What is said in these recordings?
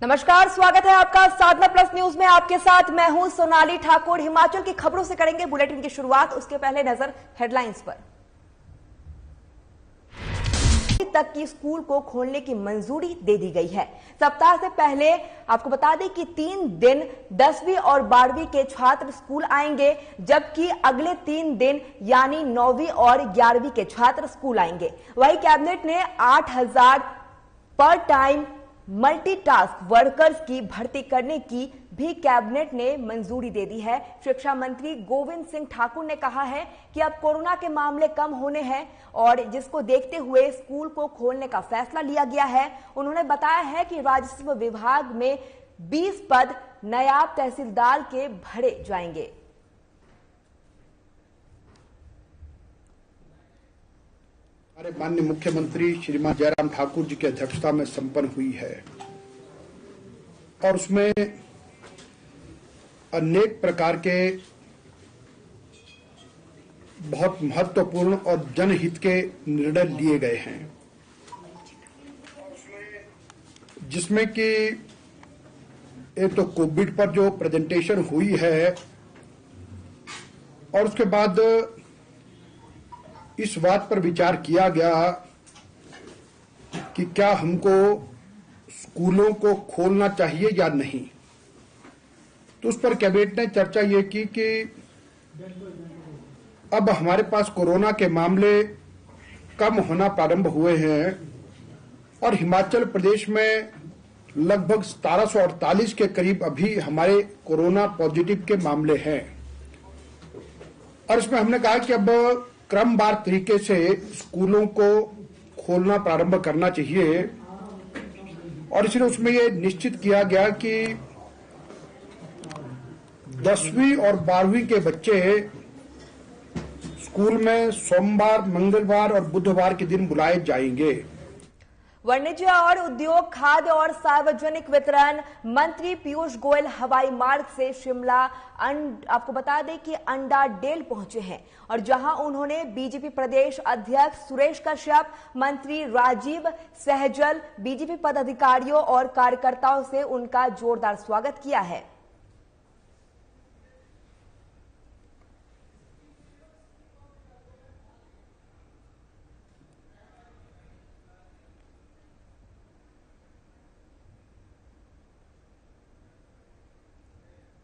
नमस्कार, स्वागत है आपका साधना प्लस न्यूज में। आपके साथ मैं हूं सोनाली ठाकुर। हिमाचल की खबरों से करेंगे बुलेटिन की शुरुआत। उसके पहले नजर हेडलाइंस पर। तक की स्कूल को खोलने की मंजूरी दे दी गई है। सप्ताह से पहले आपको बता दें कि 3 दिन 10वीं और 12वीं के छात्र स्कूल आएंगे, जबकि अगले 3 दिन यानी 9वीं और 11वीं के छात्र स्कूल आएंगे। वहीं कैबिनेट ने 8000 पर टाइम मल्टीटास्क वर्कर्स की भर्ती करने की भी कैबिनेट ने मंजूरी दे दी है। शिक्षा मंत्री गोविंद सिंह ठाकुर ने कहा है कि अब कोरोना के मामले कम होने हैं और जिसको देखते हुए स्कूल को खोलने का फैसला लिया गया है। उन्होंने बताया है कि राजस्व विभाग में 20 पद नायब तहसीलदार के भरे जाएंगे। हमारे माननीय मुख्यमंत्री श्रीमान जयराम ठाकुर जी की अध्यक्षता में संपन्न हुई है और उसमें अनेक प्रकार के बहुत महत्वपूर्ण और जनहित के निर्णय लिए गए हैं, जिसमें कि एक तो कोविड पर जो प्रेजेंटेशन हुई है और उसके बाद इस बात पर विचार किया गया कि क्या हमको स्कूलों को खोलना चाहिए या नहीं। तो उस पर कैबिनेट ने चर्चा ये की कि अब हमारे पास कोरोना के मामले कम होना प्रारंभ हुए हैं और हिमाचल प्रदेश में लगभग 1748 के करीब अभी हमारे कोरोना पॉजिटिव के मामले हैं और इसमें हमने कहा कि अब क्रमवार तरीके से स्कूलों को खोलना प्रारंभ करना चाहिए और इसलिए उसमें यह निश्चित किया गया कि 10वीं और 12वीं के बच्चे स्कूल में सोमवार, मंगलवार और बुधवार के दिन बुलाए जाएंगे। वाणिज्य और उद्योग, खाद्य और सार्वजनिक वितरण मंत्री पीयूष गोयल हवाई मार्ग से शिमला आपको बता दें कि अंडा डेल पहुंचे हैं और जहां उन्होंने बीजेपी प्रदेश अध्यक्ष सुरेश कश्यप, मंत्री राजीव सहजल, बीजेपी पदाधिकारियों और कार्यकर्ताओं से उनका जोरदार स्वागत किया है।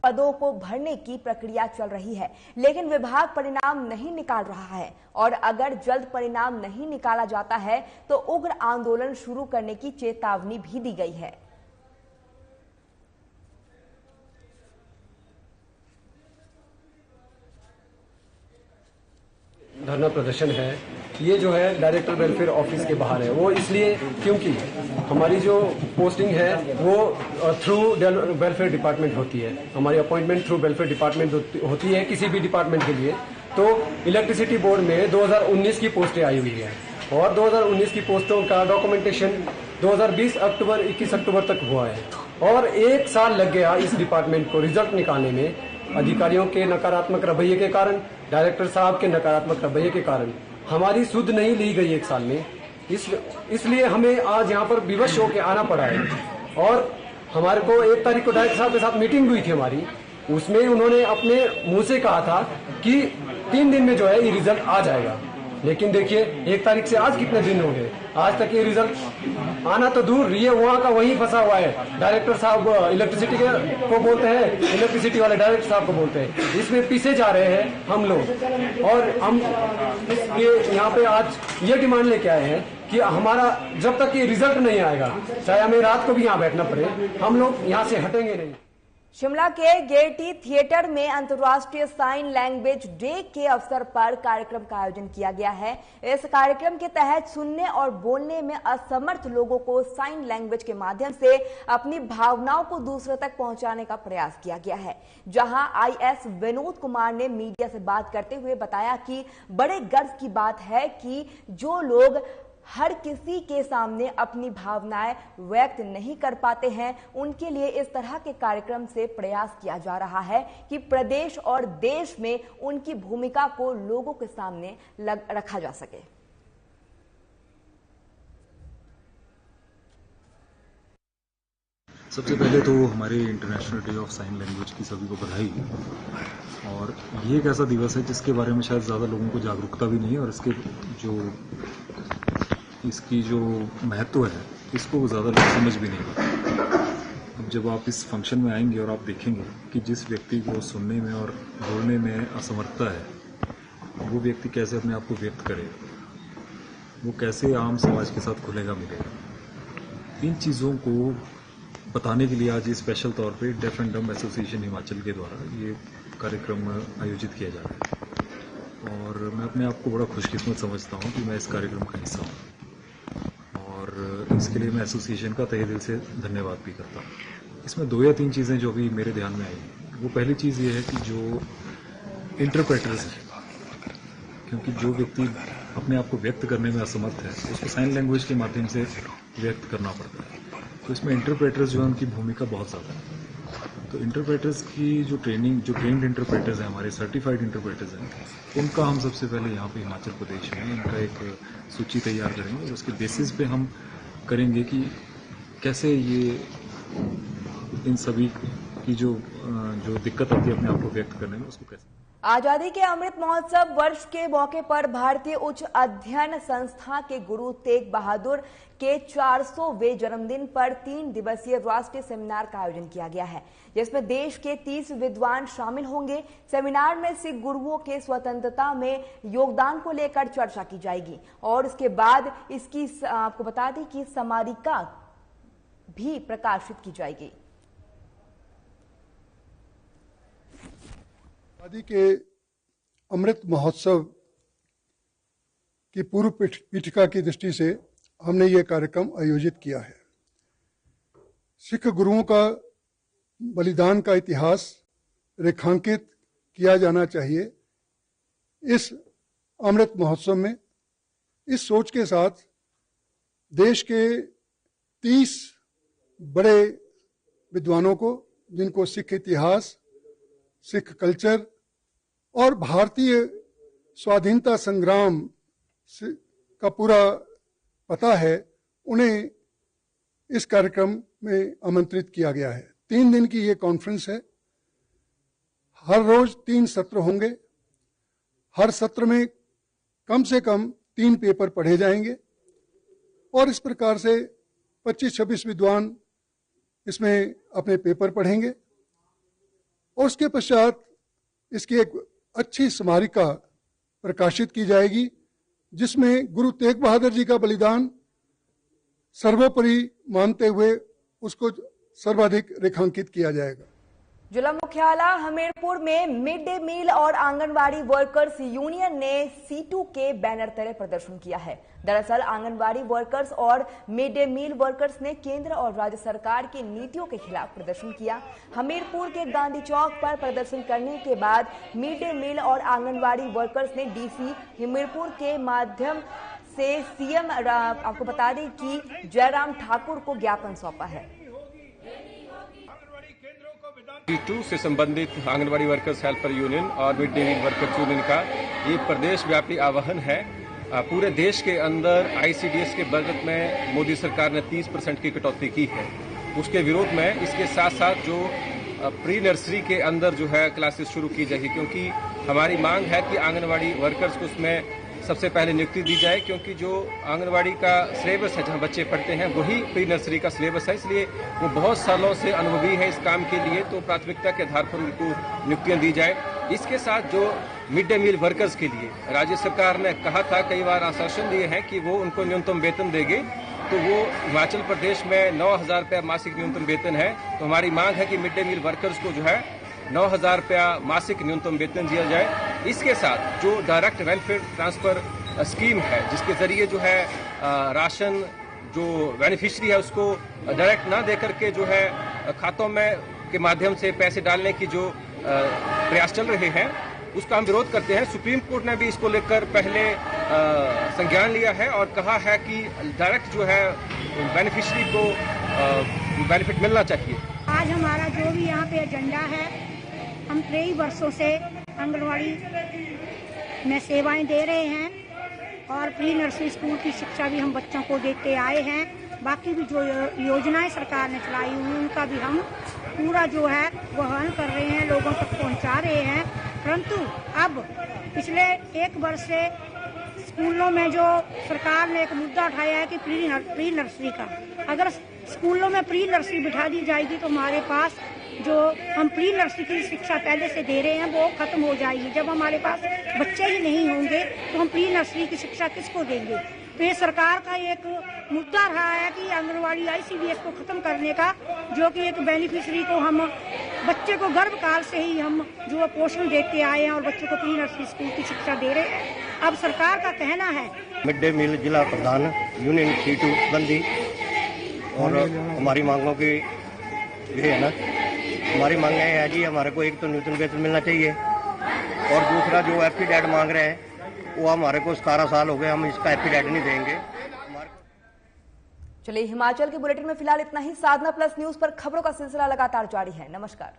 पदों को भरने की प्रक्रिया चल रही है, लेकिन विभाग परिणाम नहीं निकाल रहा है और अगर जल्द परिणाम नहीं निकाला जाता है तो उग्र आंदोलन शुरू करने की चेतावनी भी दी गई है। धरना प्रदर्शन है, ये जो है डायरेक्टर वेलफेयर ऑफिस के बाहर है। वो इसलिए क्योंकि हमारी जो पोस्टिंग है वो थ्रू वेलफेयर डिपार्टमेंट होती है। हमारी अपॉइंटमेंट थ्रू वेलफेयर डिपार्टमेंट होती है किसी भी डिपार्टमेंट के लिए। तो इलेक्ट्रिसिटी बोर्ड में 2019 की पोस्टें आई हुई है और 2019 की पोस्टों का डॉक्यूमेंटेशन 2020 अक्टूबर 21 अक्टूबर तक हुआ है और 1 साल लग गया इस डिपार्टमेंट को रिजल्ट निकालने में। अधिकारियों के नकारात्मक रवैये के कारण, डायरेक्टर साहब के नकारात्मक रवैये के कारण हमारी सुध नहीं ली गई 1 साल में। इसलिए हमें आज यहाँ पर विवश होकर आना पड़ा है और हमारे को 1 तारीख को डायरेक्टर साहब के साथ मीटिंग हुई थी हमारी। उसमें उन्होंने अपने मुंह से कहा था कि 3 दिन में जो है ये रिजल्ट आ जाएगा, लेकिन देखिए 1 तारीख से आज कितने दिन हो गए, आज तक ये रिजल्ट आना तो दूर, ये वहाँ का वहीं फंसा हुआ है। डायरेक्टर साहब इलेक्ट्रिसिटी को बोलते हैं, इलेक्ट्रिसिटी वाले डायरेक्टर साहब को बोलते हैं, इसमें पीछे जा रहे हैं हम लोग। और हम ये यहाँ पे आज ये डिमांड लेके आए हैं कि हमारा जब तक ये रिजल्ट नहीं आएगा, चाहे हमें रात को भी यहाँ बैठना पड़े, हम लोग यहाँ से हटेंगे नहीं। शिमला के गेयटी थिएटर में अंतर्राष्ट्रीय साइन लैंग्वेज डे के अवसर पर कार्यक्रम का आयोजन किया गया है। इस कार्यक्रम के तहत सुनने और बोलने में असमर्थ लोगों को साइन लैंग्वेज के माध्यम से अपनी भावनाओं को दूसरे तक पहुंचाने का प्रयास किया गया है। जहां आईएएस विनोद कुमार ने मीडिया से बात करते हुए बताया कि बड़े गर्व की बात है कि जो लोग हर किसी के सामने अपनी भावनाएं व्यक्त नहीं कर पाते हैं, उनके लिए इस तरह के कार्यक्रम से प्रयास किया जा रहा है कि प्रदेश और देश में उनकी भूमिका को लोगों के सामने रखा जा सके। सबसे पहले तो हमारे international day of sine language की सभी को बधाई। और ये एक ऐसा दिवस है जिसके बारे में शायद ज़्यादा लोगों को जागरूकता भी नहीं है, और इसकी जो महत्व है इसको ज़्यादा लोग समझ भी नहीं पाते। अब जब आप इस फंक्शन में आएंगे और आप देखेंगे कि जिस व्यक्ति को सुनने में और बोलने में असमर्थता है, वो व्यक्ति कैसे अपने आप को व्यक्त करेगा, वो कैसे आम समाज के साथ खुलेगा मिलेगा। इन चीज़ों को बताने के लिए आज ये स्पेशल तौर पे deaf and dumb association Himachal के द्वारा ये कार्यक्रम आयोजित किया जा रहा है, और मैं अपने आप को बड़ा खुशकिस्मत समझता हूँ कि मैं इस कार्यक्रम का हिस्सा हूँ, और इसके लिए मैं एसोसिएशन का तहे दिल से धन्यवाद भी करता हूँ। इसमें 2 या 3 चीज़ें जो भी मेरे ध्यान में आई हैं, वो पहली चीज़ ये है कि जो इंटरप्रेटर्स हैं, क्योंकि जो व्यक्ति अपने आप को व्यक्त करने में असमर्थ है उसको साइन लैंग्वेज के माध्यम से व्यक्त करना पड़ता है, तो इसमें इंटरप्रेटर्स जो है उनकी भूमिका बहुत ज़्यादा है। तो इंटरप्रेटर्स की जो ट्रेंड इंटरप्रेटर्स हैं, हमारे सर्टिफाइड इंटरप्रेटर्स हैं, उनका हम सबसे पहले यहाँ पे हिमाचल प्रदेश में इनका एक सूची तैयार करेंगे, और उसके बेसिस पे हम करेंगे कि कैसे ये इन सभी की जो दिक्कत आती है अपने आप को व्यक्त करने में, उसको कैसे। आजादी के अमृत महोत्सव वर्ष के मौके पर भारतीय उच्च अध्ययन संस्था के गुरु तेग बहादुर के 400वें जन्मदिन पर 3 दिवसीय राष्ट्रीय सेमिनार का आयोजन किया गया है, जिसमें देश के 30 विद्वान शामिल होंगे। सेमिनार में सिख गुरुओं के स्वतंत्रता में योगदान को लेकर चर्चा की जाएगी, और उसके बाद इसकी आपको बता दें कि स्मारिका भी प्रकाशित की जाएगी। आजादी के अमृत महोत्सव की पूर्व पीठिका की दृष्टि से हमने ये कार्यक्रम आयोजित किया है। सिख गुरुओं का बलिदान का इतिहास रेखांकित किया जाना चाहिए इस अमृत महोत्सव में। इस सोच के साथ देश के 30 बड़े विद्वानों को, जिनको सिख इतिहास, सिख कल्चर और भारतीय स्वाधीनता संग्राम का पूरा पता है, उन्हें इस कार्यक्रम में आमंत्रित किया गया है। 3 दिन की ये कॉन्फ्रेंस है। हर रोज 3 सत्र होंगे। हर सत्र में कम से कम 3 पेपर पढ़े जाएंगे, और इस प्रकार से 25-26 विद्वान इसमें अपने पेपर पढ़ेंगे, और उसके पश्चात इसकी एक अच्छी स्मारिका प्रकाशित की जाएगी, जिसमें गुरु तेग बहादुर जी का बलिदान सर्वोपरि मानते हुए उसको सर्वाधिक रेखांकित किया जाएगा। जिला मुख्यालय हमीरपुर में मिड डे मील और आंगनवाड़ी वर्कर्स यूनियन ने C2 के बैनर तले प्रदर्शन किया है। दरअसल आंगनवाड़ी वर्कर्स और मिड डे मील वर्कर्स ने केंद्र और राज्य सरकार की नीतियों के खिलाफ प्रदर्शन किया। हमीरपुर के गांधी चौक पर प्रदर्शन करने के बाद मिड डे मील और आंगनवाड़ी वर्कर्स ने DC हमीरपुर के माध्यम से CM आपको बता दें कि जयराम ठाकुर को ज्ञापन सौंपा है। C2 से संबंधित आंगनवाड़ी वर्कर्स हेल्पर यूनियन और mid day meal workers union का ये प्रदेश व्यापी आह्वान है। पूरे देश के अंदर ICDS के बजट में मोदी सरकार ने 30% की कटौती की है। उसके विरोध में इसके साथ साथ जो प्री नर्सरी के अंदर जो है क्लासेस शुरू की जाएगी, क्योंकि हमारी मांग है कि आंगनवाड़ी वर्कर्स को उसमें सबसे पहले नियुक्ति दी जाए, क्योंकि जो आंगनवाड़ी का सिलेबस है, जहां बच्चे पढ़ते हैं, वही प्री नर्सरी का सिलेबस है, इसलिए वो बहुत सालों से अनुभवी है इस काम के लिए, तो प्राथमिकता के आधार पर उनको नियुक्तियां दी जाए। इसके साथ जो मिड डे मील वर्कर्स के लिए राज्य सरकार ने कहा था, कई बार आश्वासन दिए हैं कि वो उनको न्यूनतम वेतन देंगे, तो वो हिमाचल प्रदेश में 9,000 रुपया मासिक न्यूनतम वेतन है। तो हमारी मांग है कि मिड डे मील वर्कर्स को जो है 9,000 रुपया मासिक न्यूनतम वेतन दिया जाए। इसके साथ जो डायरेक्ट वेलफेयर ट्रांसफर स्कीम है, जिसके जरिए जो है राशन जो बेनिफिशियरी है उसको डायरेक्ट ना देकर के जो है खातों में के माध्यम से पैसे डालने की जो प्रयास चल रहे हैं, उसका हम विरोध करते हैं। सुप्रीम कोर्ट ने भी इसको लेकर पहले संज्ञान लिया है और कहा है कि डायरेक्ट जो है बेनिफिशियरी को बेनिफिट मिलना चाहिए। आज हमारा जो भी यहाँ पे एजेंडा है, हम 23 वर्षों से आंगनवाड़ी में सेवाएं दे रहे हैं और प्री नर्सरी स्कूल की शिक्षा भी हम बच्चों को देते आए हैं। बाकी भी जो योजनाएं सरकार ने चलाई हुई उनका भी हम पूरा जो है वहन कर रहे हैं, लोगों तक पहुंचा रहे हैं। परंतु अब पिछले 1 वर्ष से स्कूलों में जो सरकार ने एक मुद्दा उठाया है कि प्री नर्सरी का, अगर स्कूलों में प्री नर्सरी बिठा दी जाएगी तो हमारे पास जो हम प्री नर्सरी की शिक्षा पहले से दे रहे हैं वो खत्म हो जाएगी। जब हमारे पास बच्चे ही नहीं होंगे तो हम प्री नर्सरी की शिक्षा किसको देंगे? तो ये सरकार का एक मुद्दा रहा है कि आंगनवाड़ी ICDS को खत्म करने का, जो कि एक बेनिफिशरी को हम बच्चे को गर्भकाल से ही हम जो पोषण देते आए हैं और बच्चों को प्री नर्सरी स्कूल की शिक्षा दे रहे हैं। अब सरकार का कहना है मिड डे मील जिला प्रधान यूनियन C2 बंदी, और हमारी मांगों की ये है ना, हमारी मांग है जी हमारे को एक तो न्यूनतम वेतन मिलना चाहिए, और दूसरा जो एफिडेविट मांग रहे हैं वो हमारे को 17 साल हो गए, हम इसका एफिडेविट नहीं देंगे। चलिए, हिमाचल के बुलेटिन में फिलहाल इतना ही। साधना प्लस न्यूज पर खबरों का सिलसिला लगातार जारी है। नमस्कार।